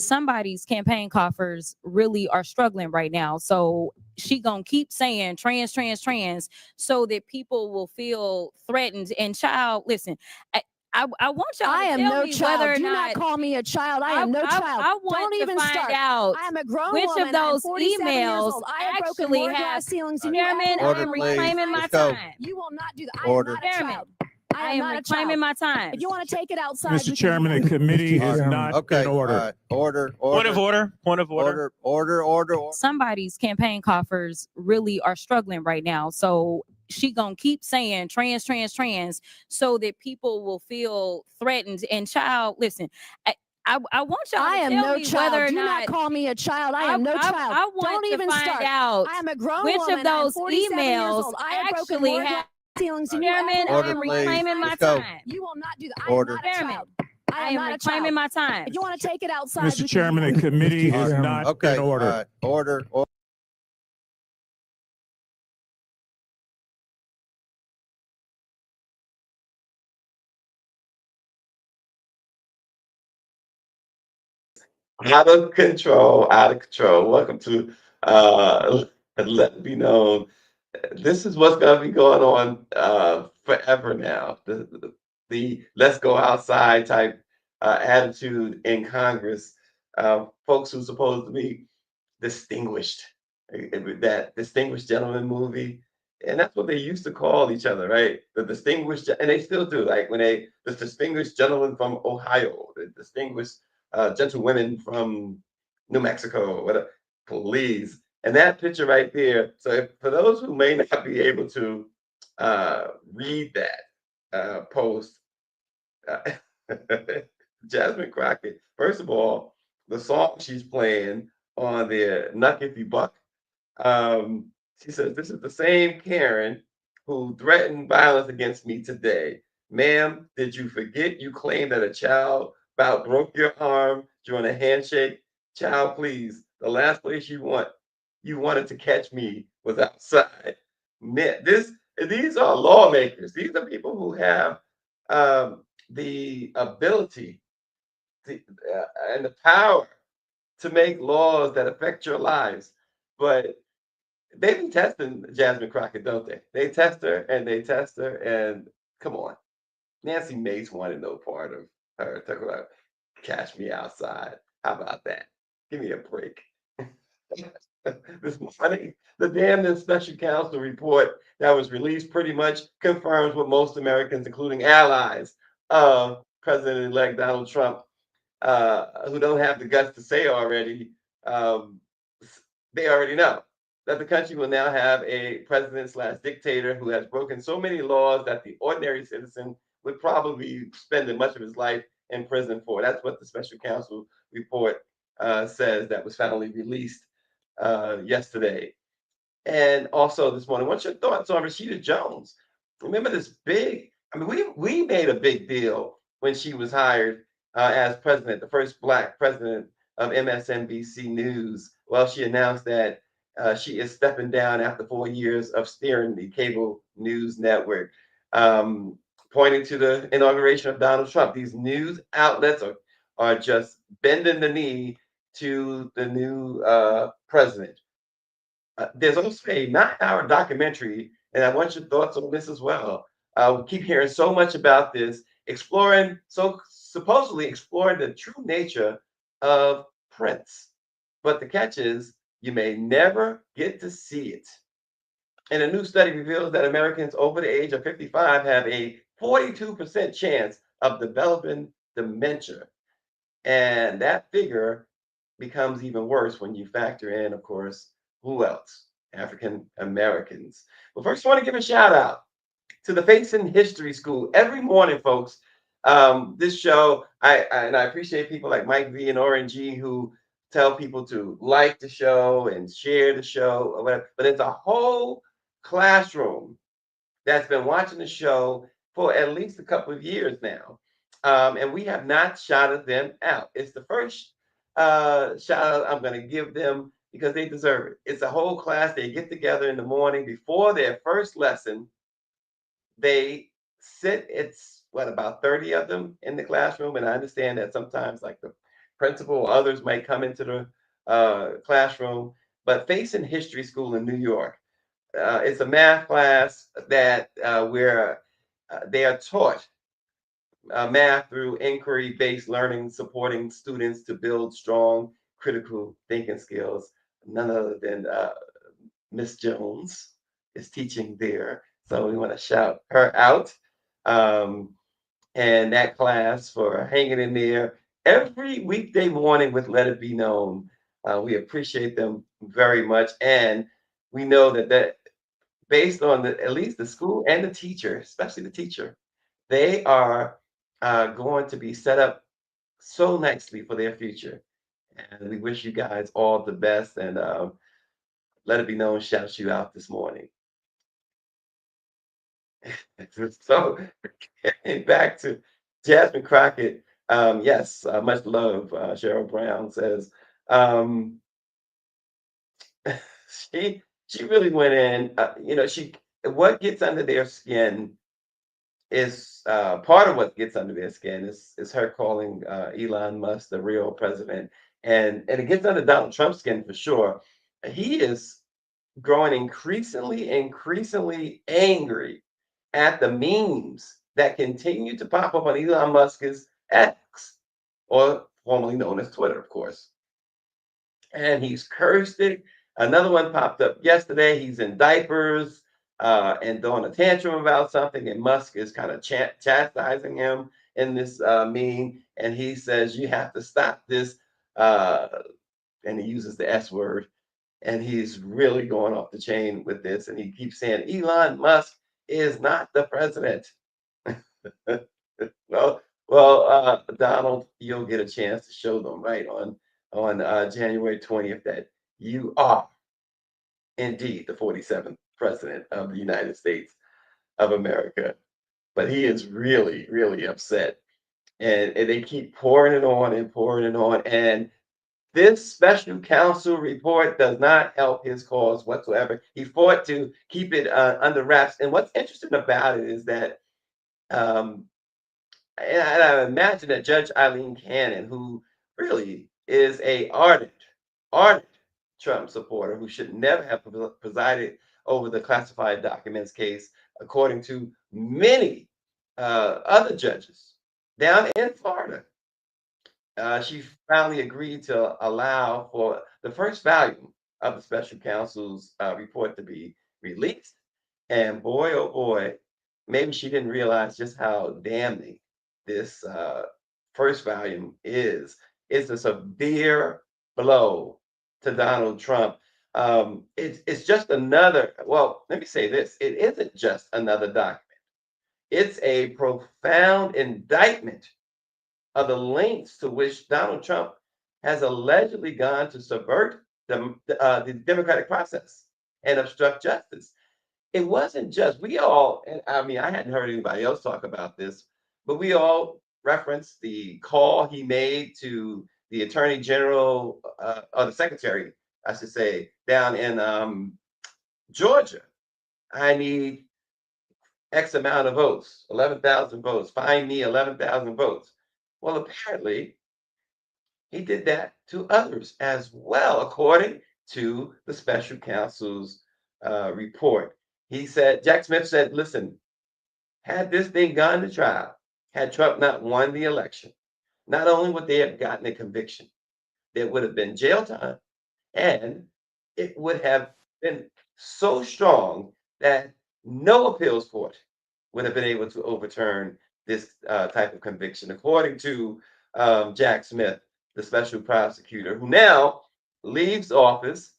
somebody's campaign coffers really are struggling right now. So she gonna keep saying trans so that people will feel threatened. And child, listen, I want y'all to am tell no me child. whether or Do not call me a child. I am no child. I want Don't to even find start. out I am a grown which woman. of those emails actually have. ceilings. Chairman, I am reclaiming my time. You will not do that. Order. I am not a child. I am reclaiming my time. If you want to take it outside, Mr. Chairman, the committee is not in order. Order. Point of order. Order. Somebody's campaign coffers really are struggling right now. So she gonna keep saying trans so that people will feel threatened. And child, listen, I want y'all to tell no me child. whether or Do not call me a child. I am no child. I want Don't to even find start. out I am a grown which woman. of those emails actually have. ceilings. Chairman, I am reclaiming my time. You will not do that. Order. I am reclaiming my time. If you want to take it outside, Mr. Chairman, the committee is not in order. Order. Out of control. Welcome to Let It Be Known. This is what's going to be going on forever now. The let's go outside type attitude in Congress. Folks who are supposed to be distinguished, that distinguished gentleman movie. And that's what they used to call each other, right? The distinguished, and they still do. Like when the distinguished gentleman from Ohio, the distinguished gentlewomen from New Mexico, whatever. Please. And that picture right there. So for those who may not be able to read that post, Jasmine Crockett, first of all, the song she's playing on the Nuck If You Buck, she says, this is the same Karen who threatened violence against me today. Ma'am, did you forget you claimed that a child about broke your arm during a handshake? Child, please, the last place you wanted to catch me was outside. Man, these are lawmakers. These are people who have the ability and the power to make laws that affect your lives. But they be testing Jasmine Crockett, don't they? They test her, and come on. Nancy Mace wanted no part of her. Talk about cash me outside. How about that? Give me a break. This morning, the damn Special Counsel Report that was released pretty much confirms what most Americans, including allies of President-elect Donald Trump, who don't have the guts to say already, they already know that the country will now have a president/dictator who has broken so many laws that the ordinary citizen would probably spend much of his life in prison for. That's what the Special Counsel Report says, that was finally released yesterday. And also this morning, what's your thoughts on Rashida Jones? Remember this we made a big deal when she was hired as president, the first Black president of MSNBC News. Well, she announced that she is stepping down after 4 years of steering the cable news network, pointing to the inauguration of Donald Trump. These news outlets are just bending the knee to the new president. There's also a 9-hour documentary, and I want your thoughts on this as well. We keep hearing so much about this, supposedly exploring the true nature of Prince. But the catch is, you may never get to see it. And a new study reveals that Americans over the age of 55 have a 42% chance of developing dementia. And that figure becomes even worse when you factor in, of course, who else? African Americans. Well, first, I want to give a shout out to the Facing History School. Every morning, folks, this show, I appreciate people like Mike V and Oren G who tell people to like the show and share the show or whatever. But it's a whole classroom that's been watching the show for at least a couple of years now. And we have not shouted them out. It's the first shout out I'm going to give them because they deserve it. It's a whole class. They get together in the morning before their first lesson. They sit, it's about 30 of them in the classroom. And I understand that sometimes like the principal, others might come into the classroom. But Facing History School in New York, it's a math class that where they are taught math through inquiry-based learning, supporting students to build strong critical thinking skills. None other than Miss Jones is teaching there. So we want to shout her out. Um, and that class for hanging in there every weekday morning with Let It Be Known. We appreciate them very much. And we know that based on at least the school and the teacher, especially the teacher, they are going to be set up so nicely for their future. And we wish you guys all the best. And Let It Be Known shouts you out this morning. So back to Jasmine Crockett. Yes, much love. Cheryl Brown says she really went in. What gets under their skin is part of what gets under their skin is her calling Elon Musk the real president, and it gets under Donald Trump's skin for sure. He is growing increasingly angry at the memes that continue to pop up on Elon Musk's X, or formerly known as Twitter, of course. And he's cursed it. Another one popped up yesterday. He's in diapers and throwing a tantrum about something, and Musk is kind of chastising him in this meme. And he says, "You have to stop this." And he uses the S word. And he's really going off the chain with this. And he keeps saying, Elon Musk is not the president. Donald, you'll get a chance to show them right on January 20th that you are indeed the 47th president of the United States of America. But he is really, really upset. And they keep pouring it on and pouring it on. And this special counsel report does not help his cause whatsoever. He fought to keep it under wraps. And what's interesting about it is that, and I imagine that Judge Eileen Cannon, who really is a ardent Trump supporter, who should never have presided over the classified documents case, according to many other judges down in Florida. She finally agreed to allow for the first volume of the special counsel's report to be released. And boy, oh boy, maybe she didn't realize just how damning this first volume is. It's a severe blow to Donald Trump. It's just another, well, let me say this. It isn't just another document. It's a profound indictment of the lengths to which Donald Trump has allegedly gone to subvert the democratic process and obstruct justice. It wasn't just, we all, and I mean, I hadn't heard anybody else talk about this, but we all referenced the call he made to the attorney general, or the secretary, I should say, down in Georgia. I need X amount of votes, 11,000 votes, find me 11,000 votes. Well, apparently, he did that to others as well, according to the special counsel's report. He said, Jack Smith said, listen, had this thing gone to trial, had Trump not won the election, not only would they have gotten a conviction, there would have been jail time, and it would have been so strong that no appeals court would have been able to overturn this type of conviction, according to Jack Smith, the special prosecutor, who now leaves office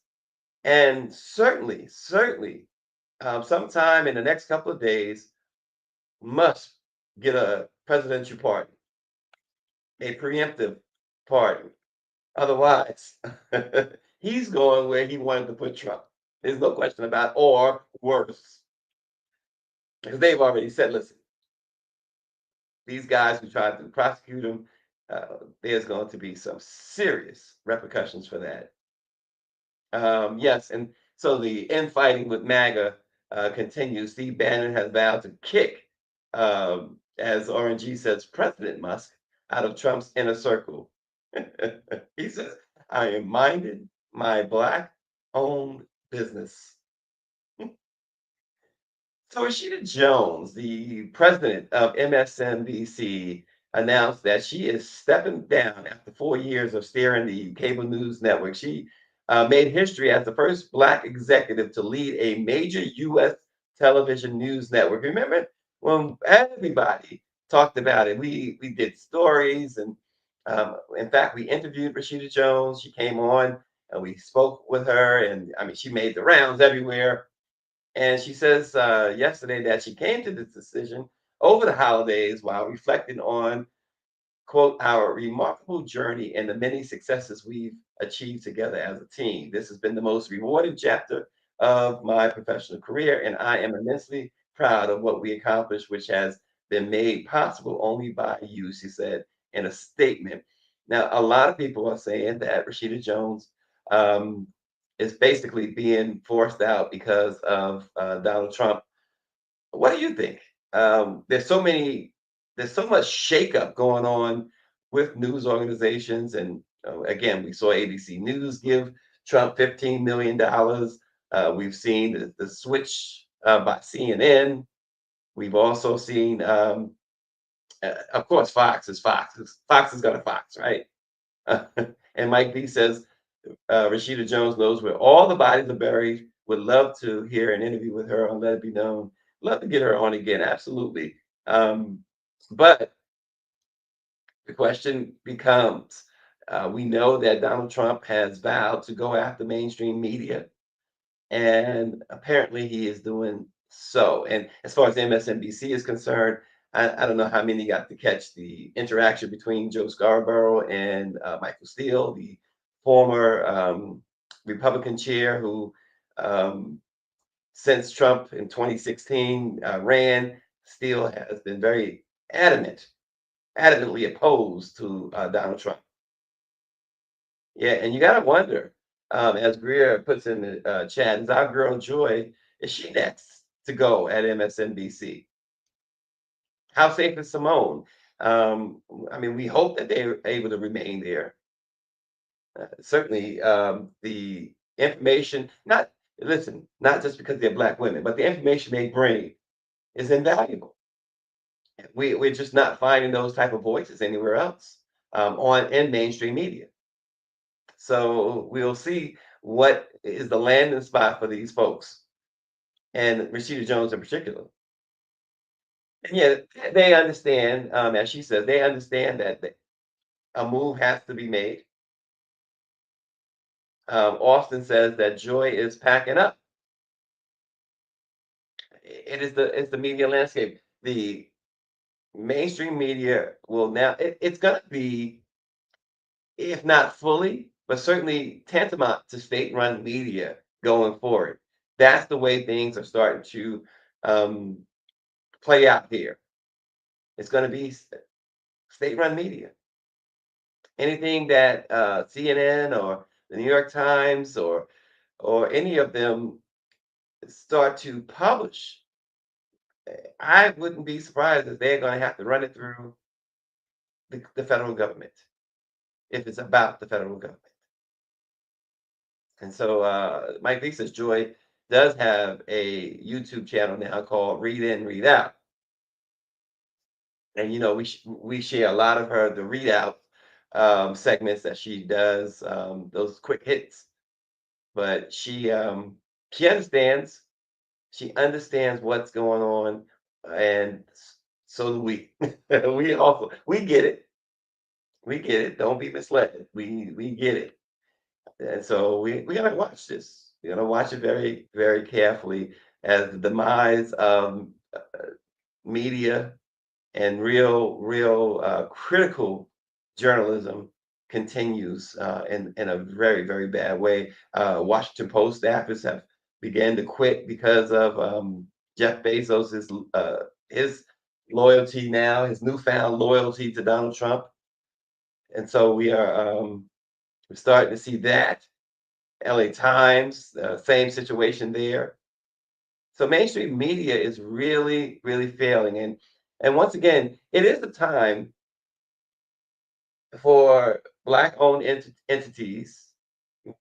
and certainly, sometime in the next couple of days, must get a presidential pardon, a preemptive pardon. Otherwise, he's going where he wanted to put Trump. There's no question about it, or worse. Because they've already said, listen, these guys who tried to prosecute him, there's going to be some serious repercussions for that. Yes, and so the infighting with MAGA continues. Steve Bannon has vowed to kick, as RNG says, President Musk out of Trump's inner circle. He says, I am minding my Black-owned business. So Rashida Jones, the president of MSNBC, announced that she is stepping down after 4 years of steering the cable news network. She made history as the first Black executive to lead a major U.S. television news network. Remember when everybody talked about it? We did stories, and in fact, we interviewed Rashida Jones. She came on, and we spoke with her, and I mean, she made the rounds everywhere. And she says yesterday that she came to this decision over the holidays while reflecting on, quote, our remarkable journey and the many successes we've achieved together as a team. This has been the most rewarding chapter of my professional career, and I am immensely proud of what we accomplished, which has been made possible only by you, she said in a statement. Now, a lot of people are saying that Rashida Jones um, is basically being forced out because of Donald Trump. What do you think? There's so much shakeup going on with news organizations, and again, we saw ABC News give Trump $15 million. We've seen the switch by CNN. We've also seen, of course, Fox is Fox. Fox is gonna Fox, right? And Mike B says Rashida Jones knows where all the bodies are buried. Would love to hear an interview with her on Let It Be Known. Love to get her on again, absolutely. But the question becomes, we know that Donald Trump has vowed to go after mainstream media, and apparently he is doing so. And as far as MSNBC is concerned, I don't know how many got to catch the interaction between Joe Scarborough and Michael Steele, the former Republican chair who, um, since Trump in 2016 ran, Steele has been very adamantly opposed to Donald Trump. Yeah, and you got to wonder, as Greer puts in the chat, is our girl Joy, is she next to go at MSNBC? How safe is Simone? I mean, we hope that they're able to remain there. Certainly, the information, not just because they're Black women, but the information they bring is invaluable. We're just not finding those type of voices anywhere else in mainstream media. So we'll see what is the landing spot for these folks, and Rashida Jones in particular. And yeah, they understand, as she says, they understand that a move has to be made. Austin says that Joy is packing up. It's the media landscape. The mainstream media will now, it's going to be, if not fully, but certainly tantamount to state-run media going forward. That's the way things are starting to um, play out here. It's going to be state-run media. Anything that CNN or the New York Times or any of them start to publish, I wouldn't be surprised if they're going to have to run it through the federal government if it's about the federal government. And so Mike Lee says Joy does have a YouTube channel now called Read In, Read Out. And you know, we share a lot of the readout segments that she does, those quick hits. But she understands. She understands what's going on, and so do we. We get it. We get it. Don't be misled. We get it. And so we gotta watch this. We gotta watch it very, very carefully as the demise of media and real critical journalism continues in a very, very bad way. Washington Post staffers have began to quit because of Jeff Bezos' his loyalty now, his newfound loyalty to Donald Trump. And so we're starting to see that. LA Times, same situation there. So mainstream media is really, really failing. And once again, it is the time for Black-owned entities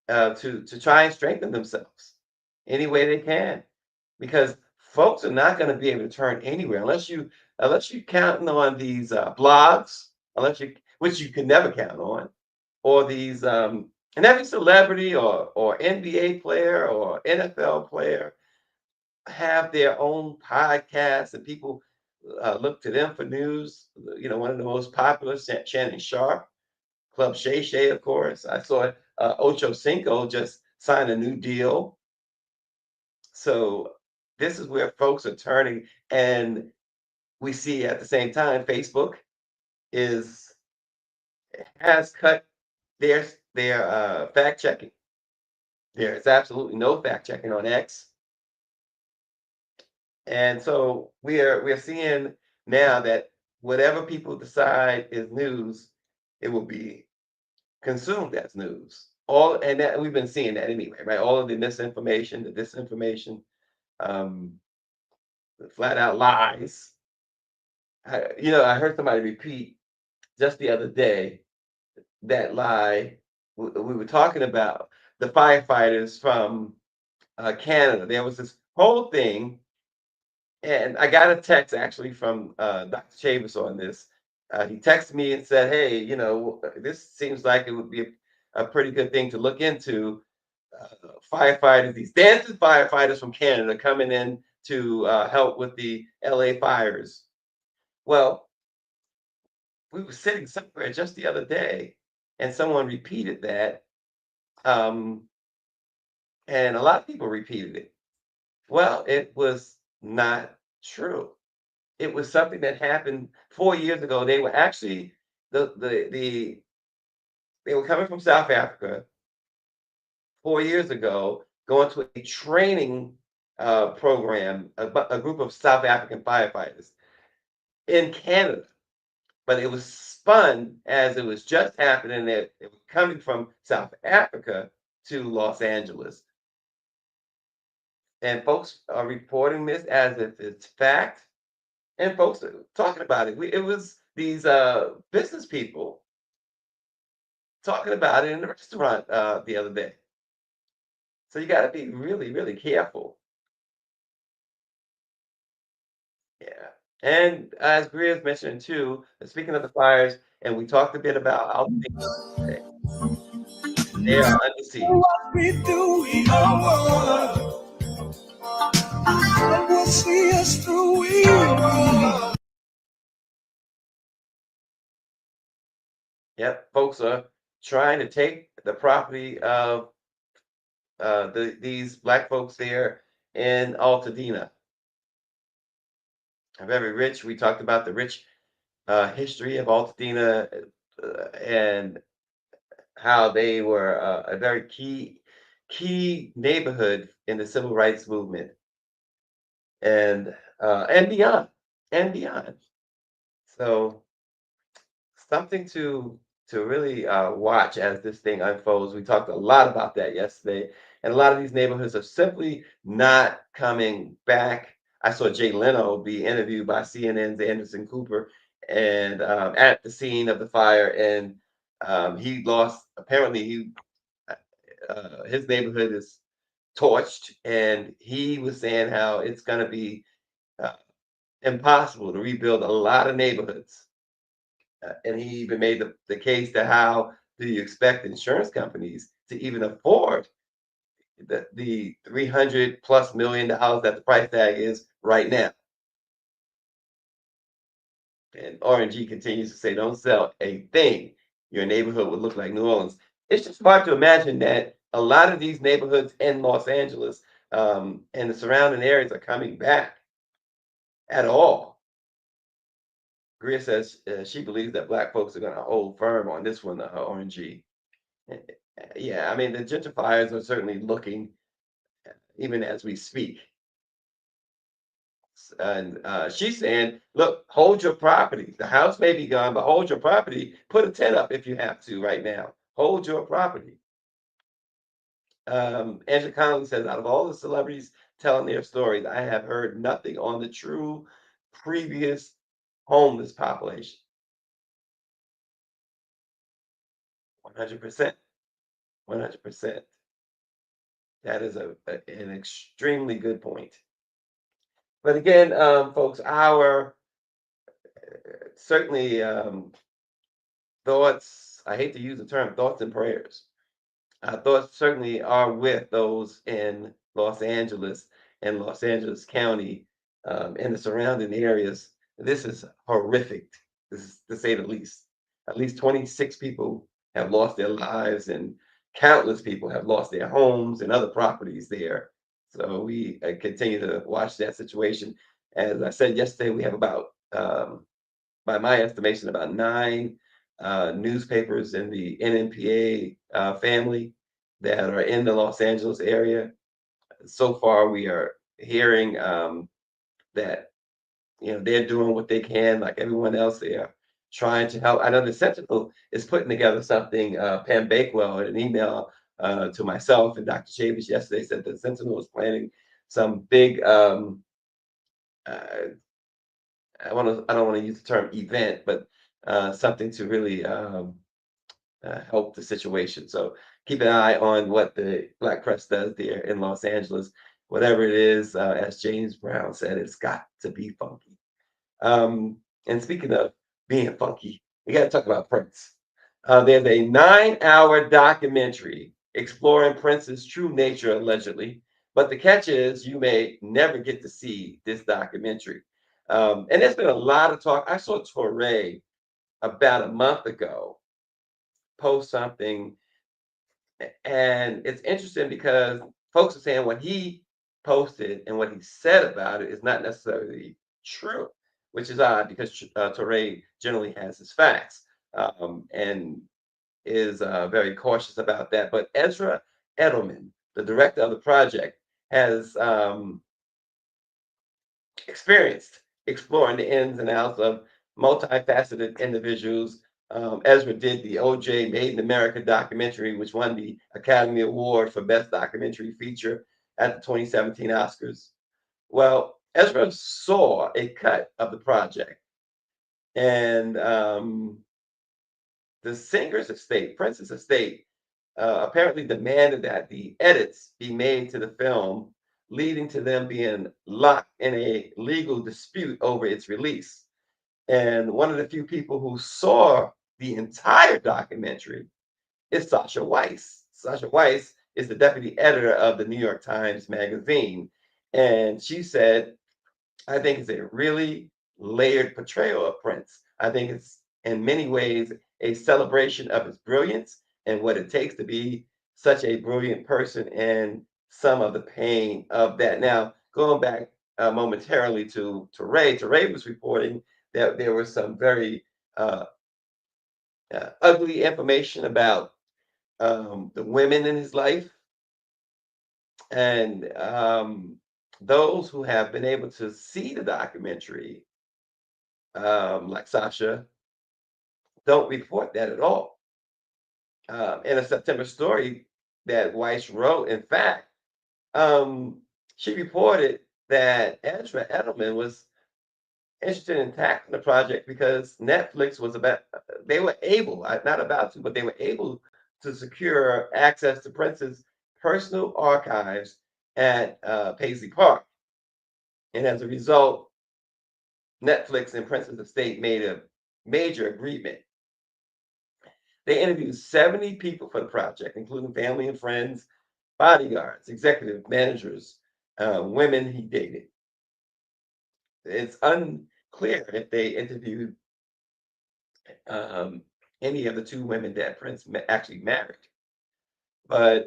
to try and strengthen themselves any way they can, because folks are not going to be able to turn anywhere unless you counting on these blogs, which you can never count on, or these and every celebrity or NBA player or NFL player have their own podcasts, and people look to them for news. One of the most popular, Shannon Sharp, Club Shay Shay, of course. I saw Ocho Cinco just signed a new deal. So this is where folks are turning, and we see at the same time Facebook has cut their fact checking. There is absolutely no fact checking on X. And so we're seeing now that whatever people decide is news, it will be consumed as news. And that we've been seeing that anyway, right? All of the misinformation, the disinformation, the flat out lies. I heard somebody repeat just the other day that lie. We were talking about the firefighters from Canada. There was this whole thing. And I got a text actually from Dr. Chavis on this. He texted me and said, "Hey, this seems like it would be a pretty good thing to look into. Firefighters, these dancing firefighters from Canada coming in to help with the LA fires." Well, we were sitting somewhere just the other day, and someone repeated that, and a lot of people repeated it. Well, it was not true. It was something that happened 4 years ago. They were actually they were coming from South Africa 4 years ago, going to a training program, a group of South African firefighters in Canada. But it was spun as it was just happening. That it was coming from South Africa to Los Angeles. And folks are reporting this as if it's fact. And folks are talking about it. It was these business people talking about it in the restaurant the other day. So you got to be really, really careful. Yeah. And as Greer's mentioned too, speaking of the fires, and we talked a bit about how they are under siege. Yep, folks are trying to take the property of these Black folks there in Altadena. Very rich. We talked about the rich history of Altadena and how they were a very key neighborhood in the civil rights movement and beyond and beyond. So something to really watch as this thing unfolds. We talked a lot about that yesterday, and a lot of these neighborhoods are simply not coming back. I saw Jay Leno be interviewed by CNN's Anderson Cooper, and at the scene of the fire, and he lost. Apparently, his neighborhood is torched, and he was saying how it's going to be impossible to rebuild a lot of neighborhoods. And he even made the case to how do you expect insurance companies to even afford the $300+ million that the price tag is right now. And RNG continues to say, don't sell a thing. Your neighborhood would look like New Orleans. It's just hard to imagine that a lot of these neighborhoods in Los Angeles and the surrounding areas are coming back at all. Greer says she believes that Black folks are going to hold firm on this one, RNG. Yeah, I mean, the gentrifiers are certainly looking even as we speak. And she's saying, look, hold your property. The house may be gone, but hold your property. Put a tent up if you have to right now. Hold your property. Angela Connolly says, out of all the celebrities telling their stories, I have heard nothing on the true previous homeless population. 100%. 100%. That is an extremely good point. But again, folks, our certainly thoughts, I hate to use the term thoughts and prayers. Our thoughts certainly are with those in Los Angeles and Los Angeles County and the surrounding areas. This is horrific, this is to say the least. At least 26 people have lost their lives, and countless people have lost their homes and other properties there. So we continue to watch that situation. As I said yesterday, we have about, by my estimation, about 9 newspapers in the NNPA family that are in the Los Angeles area. So far, we are hearing that they're doing what they can, like everyone else. They are trying to help. I know the Sentinel is putting together something. Pam Bakewell, in an email to myself and Dr. Chavis yesterday, said the Sentinel is planning some big. I don't want to use the term event, but something to really help the situation. So keep an eye on what the Black press does there in Los Angeles. Whatever it is, as James Brown said, it's got to be funky. And speaking of being funky, we got to talk about Prince. There's a 9-hour documentary exploring Prince's true nature, allegedly. But the catch is you may never get to see this documentary. And there's been a lot of talk. I saw Torre about a month ago post something, and it's interesting because folks are saying what he posted and what he said about it is not necessarily true, which is odd because Torre generally has his facts and is very cautious about that. But Ezra Edelman, the director of the project, has experienced exploring the ins and outs of multifaceted individuals. Ezra did the OJ Made in America documentary, which won the Academy Award for Best Documentary Feature at the 2017 Oscars. Well, Ezra saw a cut of the project, and the singer's estate, Prince's estate, apparently demanded that the edits be made to the film, leading to them being locked in a legal dispute over its release. And one of the few people who saw the entire documentary is Sasha Weiss. Sasha Weiss is the deputy editor of the New York Times Magazine. And she said, I think it's a really layered portrayal of Prince. I think it's in many ways a celebration of his brilliance and what it takes to be such a brilliant person and some of the pain of that. Now, going back momentarily to Ray was reporting that there was some very ugly information about the women in his life. And those who have been able to see the documentary, like Sasha, don't report that at all. In a September story that Weiss wrote, in fact, she reported that Ezra Edelman was interested in tackling the project because Netflix was they were able, not about to, but they were able to secure access to Prince's personal archives at Paisley Park. And as a result, Netflix and Prince's estate made a major agreement. They interviewed 70 people for the project, including family and friends, bodyguards, executive managers, women he dated. It's unclear if they interviewed any of the 2 women that Prince actually married. But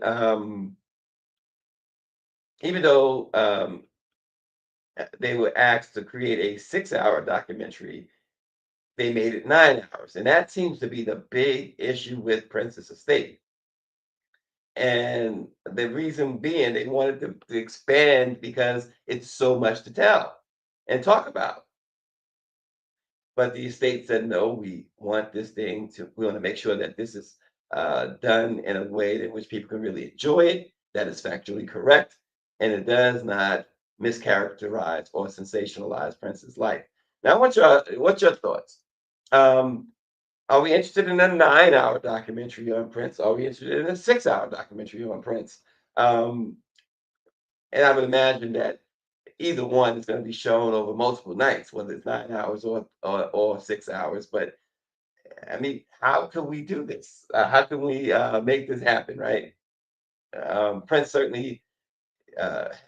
even though they were asked to create a 6-hour documentary, they made it 9 hours. And that seems to be the big issue with Prince's estate. And the reason being they wanted to expand because it's so much to tell and talk about. But the estate said, no, we want this thing we want to make sure that this is done in a way in which people can really enjoy it, that is factually correct, and it does not mischaracterize or sensationalize Prince's life. Now, what's your thoughts? Are we interested in a 9-hour documentary on Prince? Are we interested in a 6-hour documentary on Prince? And I would imagine that either one is going to be shown over multiple nights, whether it's 9 hours or 6 hours. But I mean, how can we do this? How can we make this happen, right? Prince certainly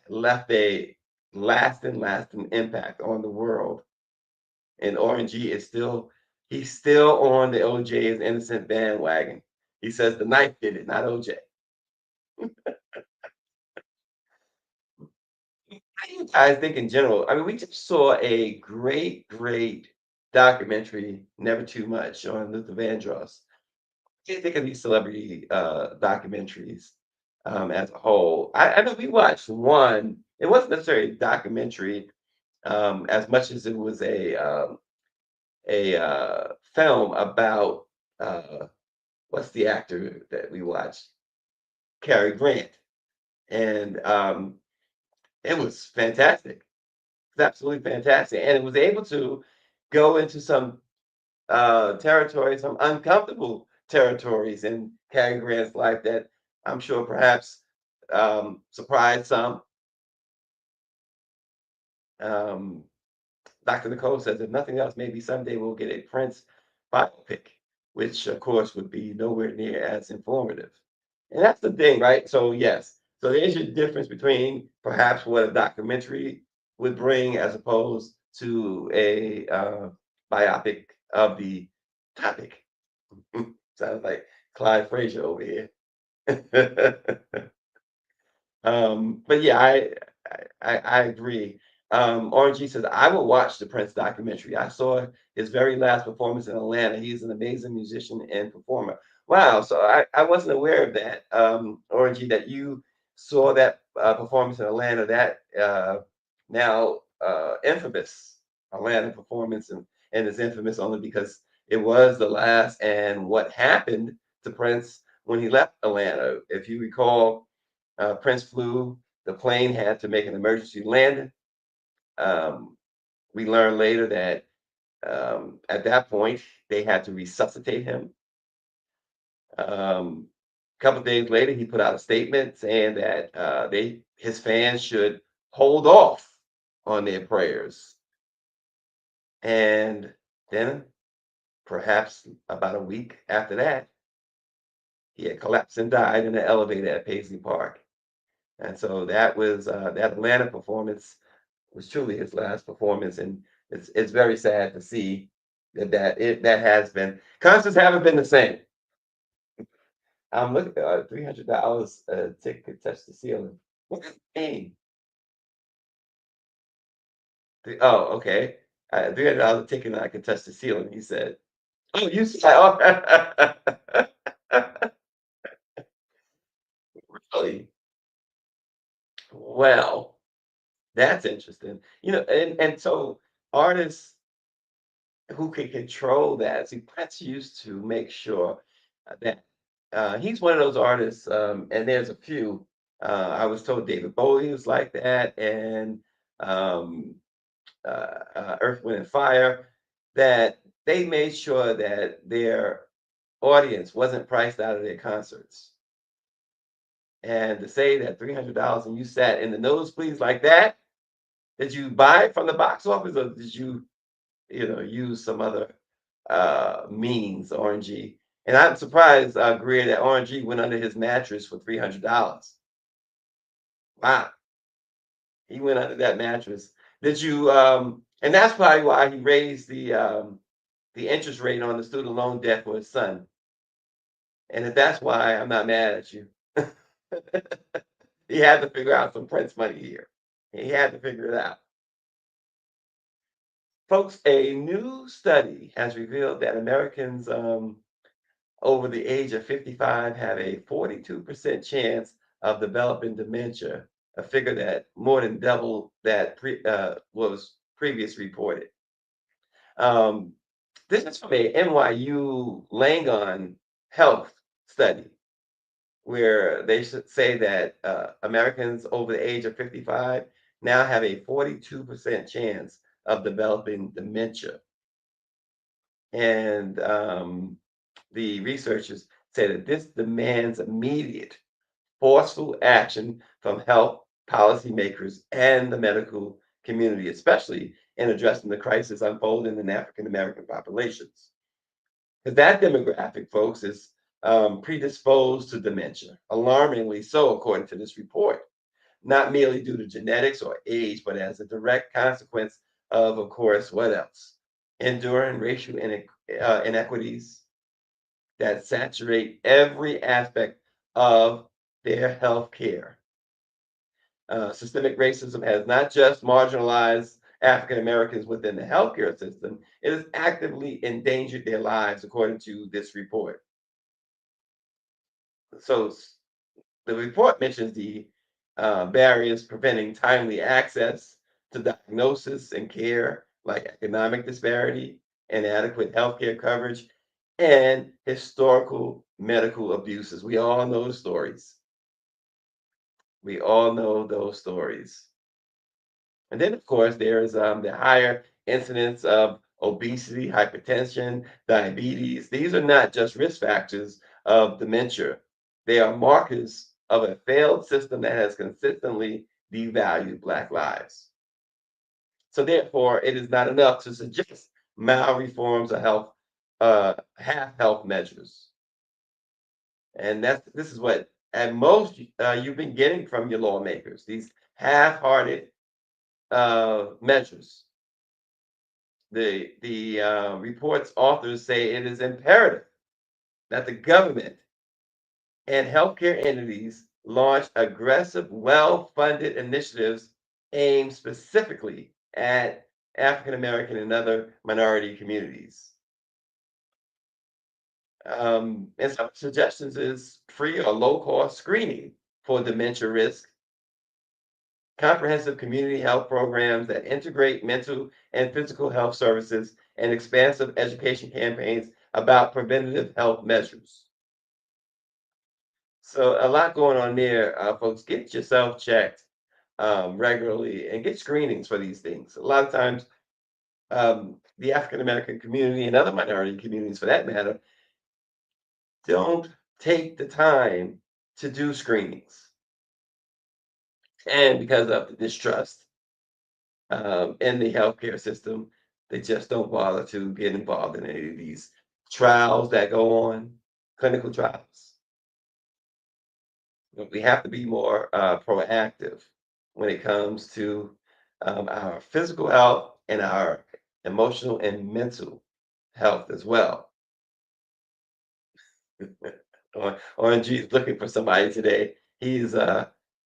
left a lasting impact on the world. And RNG is he's still on the OJ is innocent bandwagon. He says the knife did it, not OJ. How do you guys think in general? I mean, we just saw a great documentary, Never Too Much, on Luther Vandross. What do you think of these celebrity documentaries as a whole? I know we watched one. It wasn't necessarily a documentary as much as it was a film about what's the actor that we watched? Cary Grant, and it was fantastic. It's absolutely fantastic, and it was able to go into some territories, some uncomfortable territories in Cary Grant's life that I'm sure perhaps surprised some. Um, Dr. Nicole says, if nothing else, maybe someday we'll get a Prince biopic, which of course would be nowhere near as informative. And that's the thing, right? So yes, so there's your difference between perhaps what a documentary would bring as opposed to a biopic of the topic. Sounds like Clyde Frazier over here. But yeah, I agree. RG says, I will watch the Prince documentary. I saw his very last performance in Atlanta. He's an amazing musician and performer. Wow. So I wasn't aware of that. RG, that you saw that performance in Atlanta, that now infamous Atlanta performance, and it's infamous only because it was the last and what happened to Prince when he left Atlanta. If you recall, Prince flew, the plane had to make an emergency landing. We learned later that at that point they had to resuscitate him. A couple of days later, he put out a statement saying that his fans should hold off on their prayers. And then, perhaps about a week after that, he had collapsed and died in the elevator at Paisley Park. And so that was that Atlanta performance was truly his last performance, and it's very sad to see that has been concerts haven't been the same. I'm looking at $300 a ticket could touch the ceiling. What does that mean? Oh, okay. $300 a ticket and I can touch the ceiling. He said, "Oh, you said, oh, really? Well, that's interesting. You know, and so artists who can control that. See, Prince used to make sure that he's one of those artists, and there's a few. I was told David Bowie was like that, and um, Earth, Wind, and Fire, that they made sure that their audience wasn't priced out of their concerts. And to say that $300 and you sat in the nosebleeds like that, did you buy it from the box office or did you use some other means, RNG? And I'm surprised, Greer, that RNG went under his mattress for $300. Wow, he went under that mattress. Did you? And that's probably why he raised the interest rate on the student loan debt for his son. And if that's why, I'm not mad at you. He had to figure out some Prince money here. He had to figure it out. Folks, a new study has revealed that Americans over the age of 55 have a 42% chance of developing dementia, a figure that more than double that was previously reported. This is from a NYU Langone Health study, where they should say that Americans over the age of 55 now have a 42% chance of developing dementia. And the researchers say that this demands immediate, forceful action from health policymakers and the medical community, especially in addressing the crisis unfolding in African American populations. Because that demographic, folks, is predisposed to dementia, alarmingly so, according to this report, not merely due to genetics or age, but as a direct consequence of course, what else? Enduring racial inequities that saturate every aspect of their health care. Systemic racism has not just marginalized African Americans within the healthcare system, it has actively endangered their lives, according to this report. So the report mentions the barriers preventing timely access to diagnosis and care, like economic disparity, inadequate healthcare coverage, and historical medical abuses. We all know the stories. We all know those stories. And then, of course, there's the higher incidence of obesity, hypertension, diabetes. These are not just risk factors of dementia, they are markers of a failed system that has consistently devalued Black lives. So, therefore, it is not enough to suggest mild reforms or half health measures. And this is what, at most, you've been getting from your lawmakers, these half-hearted measures. The report's authors say it is imperative that the government and healthcare entities launch aggressive, well-funded initiatives aimed specifically at African American and other minority communities. And some suggestions is free or low-cost screening for dementia risk, comprehensive community health programs that integrate mental and physical health services, and expansive education campaigns about preventative health measures. So a lot going on there, folks. Get yourself checked regularly and get screenings for these things. A lot of times, the African American community and other minority communities, for that matter, don't take the time to do screenings, and because of the distrust in the healthcare system, they just don't bother to get involved in any of these trials that go on, clinical trials. We have to be more proactive when it comes to our physical health and our emotional and mental health as well. ONG is looking for somebody today. He's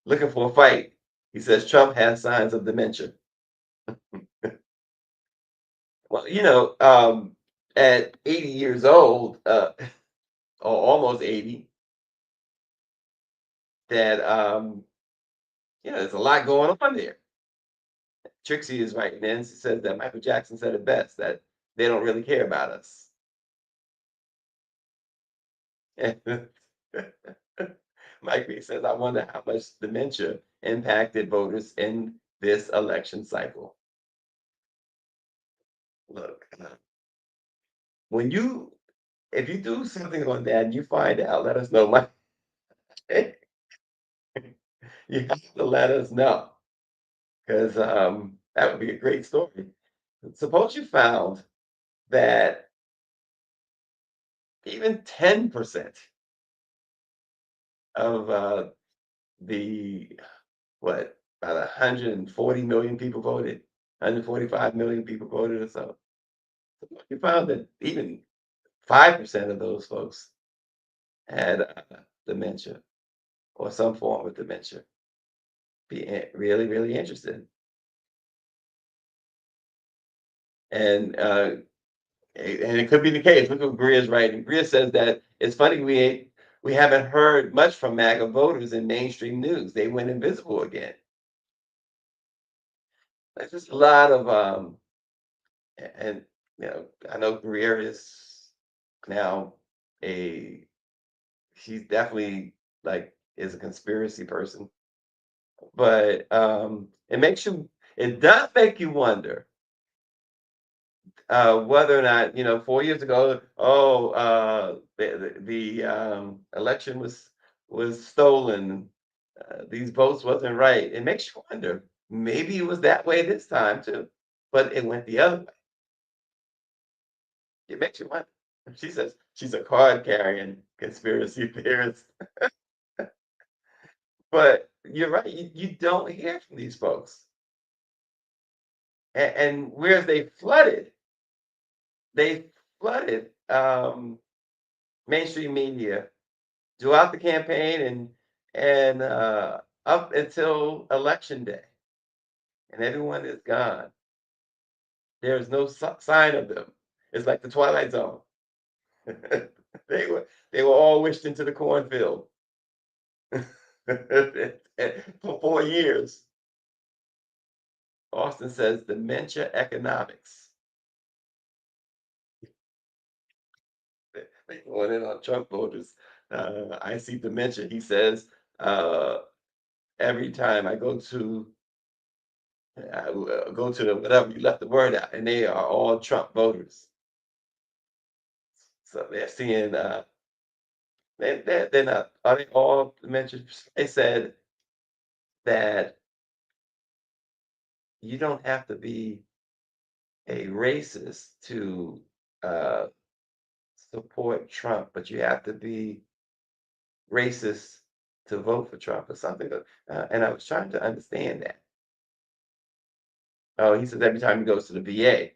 looking for a fight. He says Trump has signs of dementia. Well, at 80 years old, or almost 80, that there's a lot going on there. Trixie is right. Nancy says that Michael Jackson said it best, that they don't really care about us. Mike B says, I wonder how much dementia impacted voters in this election cycle. Look, if you do something on that and you find out, let us know. You have to let us know, because that would be a great story. Suppose you found that even 10% of the about 140 million people voted, 145 million people voted or so. You found that even 5% of those folks had dementia or some form of dementia. Be really, really interested. And it could be the case. Look what Greer's writing. Greer says that it's funny we haven't heard much from MAGA voters in mainstream news. They went invisible again. There's just a lot of and I know Greer is now she's definitely is a conspiracy person, but it does make you wonder whether or not, 4 years ago, the election was stolen. These votes wasn't right. It makes you wonder. Maybe it was that way this time too, but it went the other way. It makes you wonder. She says she's a card-carrying conspiracy theorist. But you're right. You don't hear from these folks. And where they flooded mainstream media throughout the campaign and up until election day, and everyone is gone. There's no sign of them. It's like the Twilight Zone. they were all wished into the cornfield for 4 years. Austin says dementia economics. They going in on Trump voters. I see dementia. He says every time I go to the whatever you left the word out, and they are all Trump voters. So they're seeing they're not. Are they all dementia? They said that you don't have to be a racist to support Trump, but you have to be racist to vote for Trump or something. And I was trying to understand that. Oh, he says every time he goes to the VA.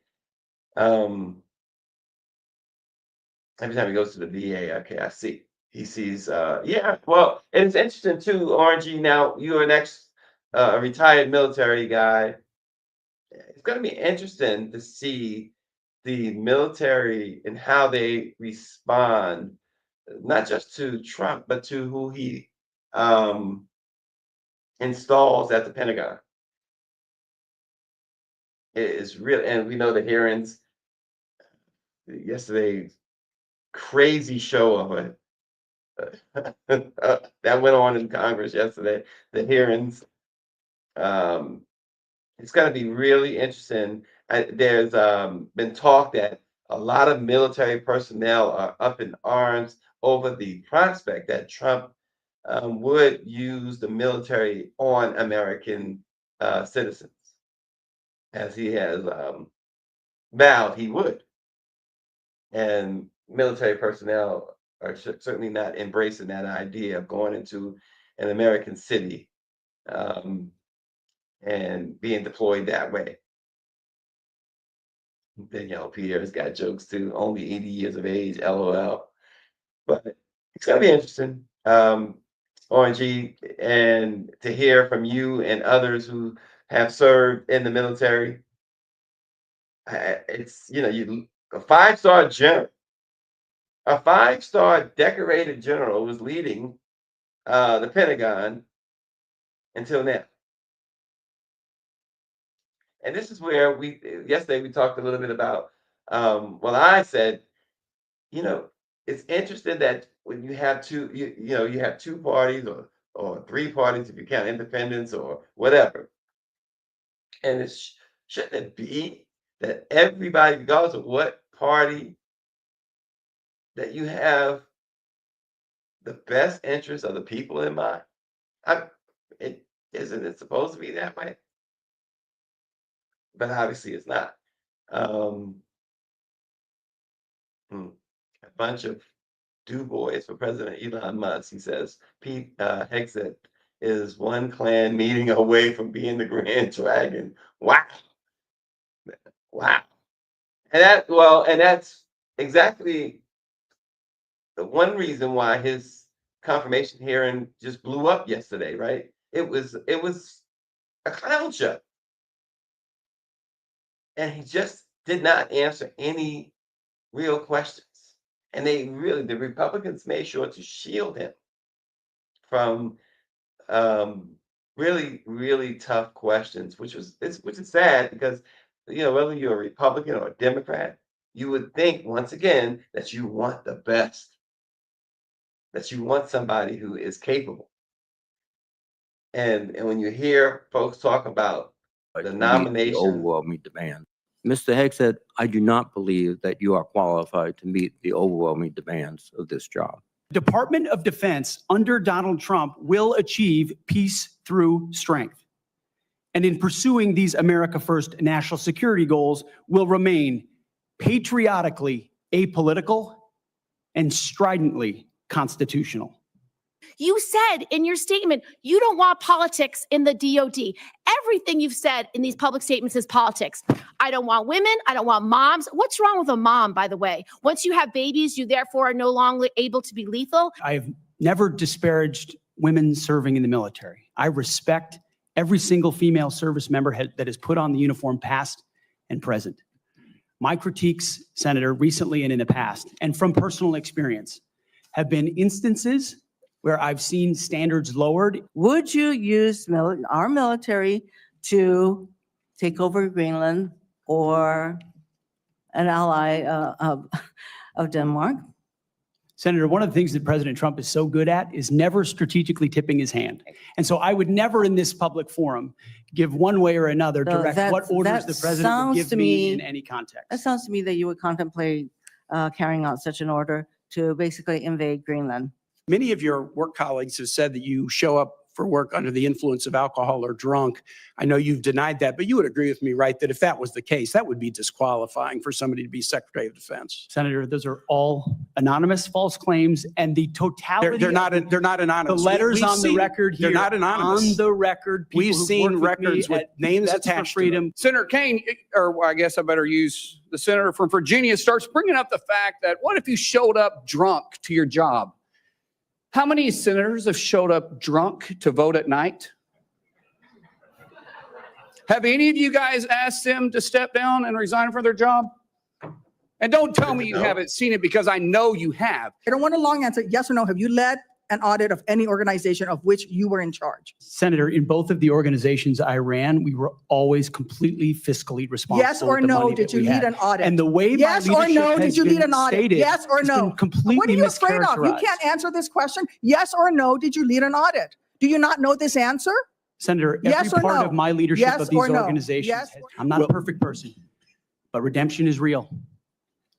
Every time he goes to the VA, okay, I see. He sees, yeah, well, and it's interesting too, RG. Now, you're an retired military guy. It's going to be interesting to see the military and how they respond, not just to Trump, but to who he installs at the Pentagon. It is real, and we know the hearings yesterday, crazy show of it that went on in Congress yesterday. The hearings, it's going to be really interesting. There's been talk that a lot of military personnel are up in arms over the prospect that Trump would use the military on American citizens, as he has vowed he would. And military personnel are certainly not embracing that idea of going into an American city and being deployed that way. Danielle Pierre's got jokes too. Only 80 years of age, LOL. But it's gonna be interesting, ONG, and to hear from you and others who have served in the military. It's you a 5-star general, a 5-star decorated general was leading the Pentagon until now. And this is where yesterday we talked a little bit about, well, I said, it's interesting that when you have you have two parties or three parties if you count independents or whatever, and shouldn't it be that everybody, regardless of what party, that you have the best interest of the people in mind? Isn't it supposed to be that way? But obviously it's not. A bunch of Du Bois for President Elon Musk. He says Pete Hegseth is one Klan meeting away from being the Grand Dragon. Wow. Wow. And that's exactly the one reason why his confirmation hearing just blew up yesterday, right? It was a clown show. And he just did not answer any real questions. And the Republicans made sure to shield him from really, really tough questions, which is sad because whether you're a Republican or a Democrat, you would think once again that you want the best, that you want somebody who is capable. And when you hear folks talk about the nomination, meet the man. Mr. Hegg said, I do not believe that you are qualified to meet the overwhelming demands of this job. Department of Defense under Donald Trump will achieve peace through strength. And in pursuing these America First national security goals will remain patriotically apolitical and stridently constitutional. You said in your statement, you don't want politics in the DOD. Everything you've said in these public statements is politics. I don't want women. I don't want moms. What's wrong with a mom, by the way? Once you have babies, you therefore are no longer able to be lethal. I've never disparaged women serving in the military. I respect every single female service member that has put on the uniform, past and present. My critiques, Senator, recently and in the past, and from personal experience, have been instances where I've seen standards lowered. Would you use our military to take over Greenland or an ally of Denmark? Senator, one of the things that President Trump is so good at is never strategically tipping his hand. And so I would never in this public forum give one way or another direct what orders the president would give me in any context. That sounds to me that you would contemplate carrying out such an order to basically invade Greenland. Many of your work colleagues have said that you show up for work under the influence of alcohol or drunk. I know you've denied that, but you would agree with me, right, that if that was the case, that would be disqualifying for somebody to be Secretary of Defense. Senator, those are all anonymous false claims, and the totality They're not anonymous. The letters We've on the seen- record here. They're not anonymous. On the record, We've seen records with names attached to them. Senator Kaine, or I guess I better use the senator from Virginia, starts bringing up the fact that what if you showed up drunk to your job? How many senators have showed up drunk to vote at night? Have any of you guys asked them to step down and resign from their job? And don't tell me you haven't seen it, because I know you have. I don't want a long answer. Yes or no. Have you led an audit of any organization of which you were in charge? Senator, in both of the organizations I ran, we were always completely fiscally responsible. Yes or no, did you lead an audit? And the way yes my or leadership no, has did you lead an audit? stated Yes or has no? been completely What are you afraid of? You mischaracterized. can't answer this question. Yes or no, did you lead an audit? Do you not know this answer? Senator, every Yes or part no? of my leadership Yes of these or no? organizations, Yes I'm not a perfect person, but redemption is real.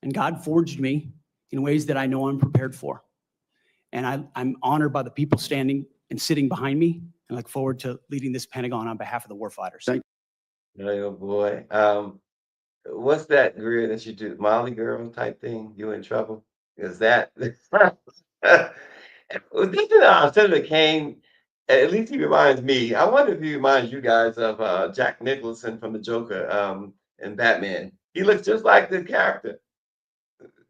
And God forged me in ways that I know I'm prepared for. And I'm honored by the people standing and sitting behind me, and look forward to leading this Pentagon on behalf of the warfighters. Thank Oh boy. What's that girl that you do? Molly girl type thing? You in trouble? Is that Senator Kaine, at least he reminds me. I wonder if he reminds you guys of Jack Nicholson from the Joker in Batman. He looks just like the character.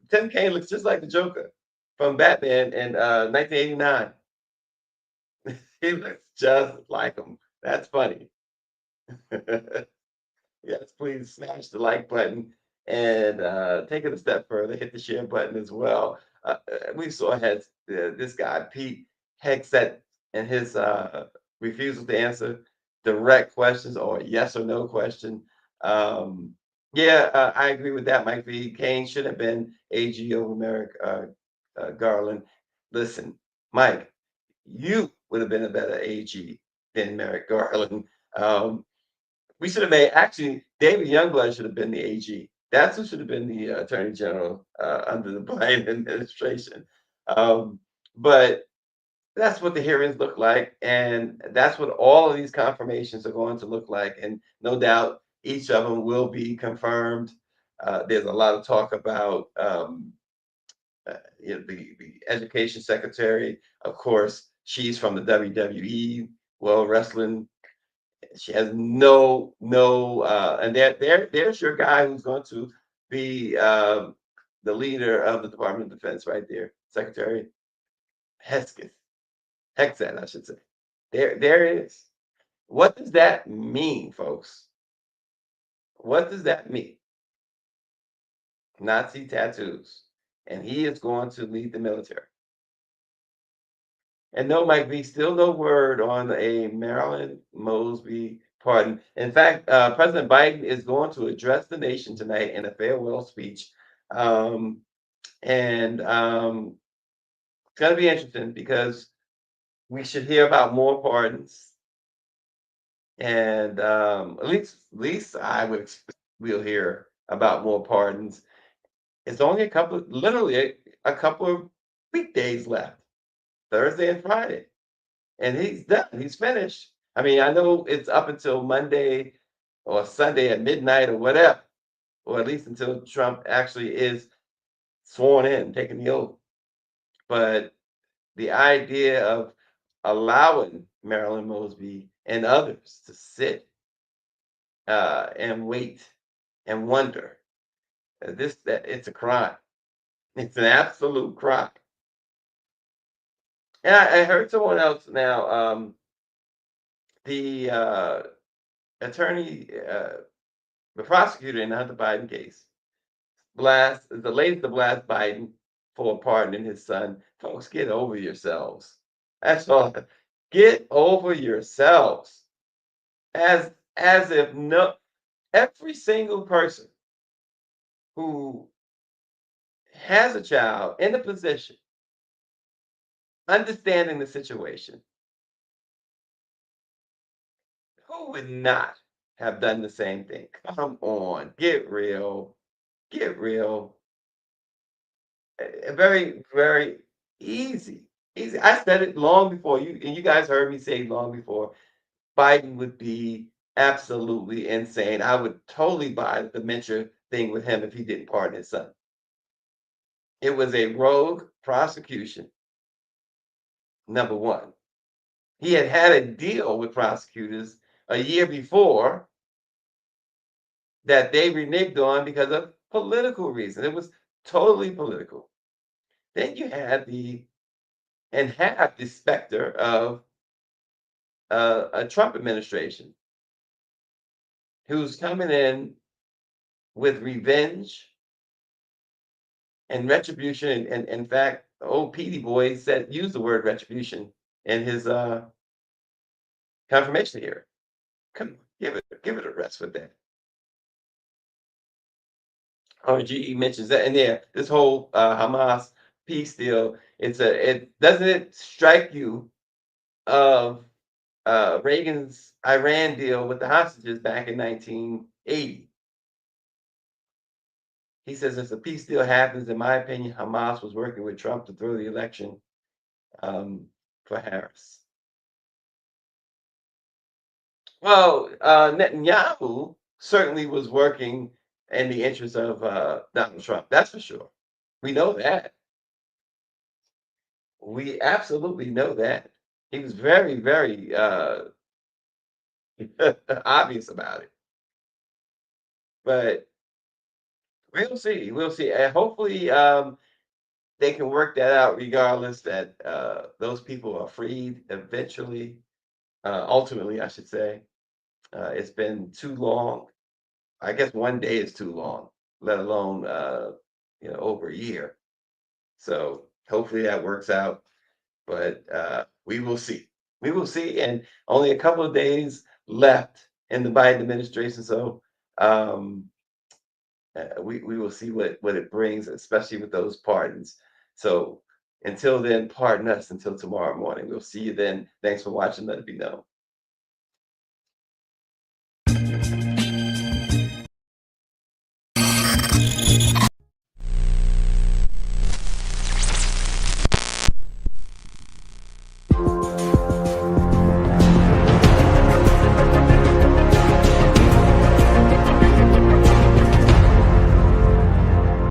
Tim Kaine looks just like the Joker from Batman in 1989. He looks just like him. That's funny. Yes, please smash the like button and take it a step further. Hit the share button as well. We saw this guy, Pete Hegseth, and his refusal to answer direct questions or a yes or no question. I agree with that, Mike V. Kaine should have been AG over Merrick Garland. Listen, Mike, you would have been a better AG than Merrick Garland. We should have actually, David Youngblood should have been the AG. That's who should have been the Attorney General under the Biden administration. But that's what the hearings look like. And that's what all of these confirmations are going to look like. And no doubt, each of them will be confirmed. There's a lot of talk about the education secretary. Of course, she's from the WWE, World Wrestling. She has and there's your guy who's going to be the leader of the Department of Defense right there, Secretary Hegseth, I should say. There it is. What does that mean, folks? What does that mean? Nazi tattoos. And he is going to lead the military. And no, Mike V, still no word on a Marilyn Mosby pardon. In fact, President Biden is going to address the nation tonight in a farewell speech. It's going to be interesting because we should hear about more pardons. And at least I would expect we'll hear about more pardons. It's only literally a couple of weekdays left, Thursday and Friday. And he's done. He's finished. I mean, I know it's up until Monday or Sunday at midnight or whatever, or at least until Trump actually is sworn in, taking the oath. But the idea of allowing Marilyn Mosby and others to sit and wait and wonder, that it's a crime. It's an absolute crime. And I heard someone else now, the attorney, the prosecutor in the Hunter Biden case, the latest to blast Biden for pardoning his son. Folks, get over yourselves. That's all. Get over yourselves. As if every single person who has a child in a position, understanding the situation, who would not have done the same thing? Come on, get real. Get real. Very, very easy. Easy. I said it long before you, and you guys heard me say long before. Biden would be absolutely insane. I would totally buy the dementia thing with him if he didn't pardon his son. It was a rogue prosecution. Number one, he had a deal with prosecutors a year before that they reneged on because of political reasons. It was totally political. Then you had the specter of a Trump administration who's coming in with revenge and retribution. And in fact, old Petey boy used the word retribution in his confirmation hearing. Come on, give it a rest with that. GE mentions that, and yeah, this whole Hamas peace deal. Doesn't it strike you of Reagan's Iran deal with the hostages back in 1980? He says if the peace deal happens, in my opinion, Hamas was working with Trump to throw the election for Harris. Well, Netanyahu certainly was working in the interest of Donald Trump. That's for sure. We know that. We absolutely know that. He was very, very obvious about it. But we'll see. We'll see. And hopefully they can work that out regardless, that those people are freed eventually. Ultimately, I should say. It's been too long. I guess one day is too long, let alone over a year. So hopefully that works out. But we will see. We will see. And only a couple of days left in the Biden administration. So we will see what it brings, especially with those pardons. So until then, pardon us until tomorrow morning. We'll see you then. Thanks for watching. Let it be known.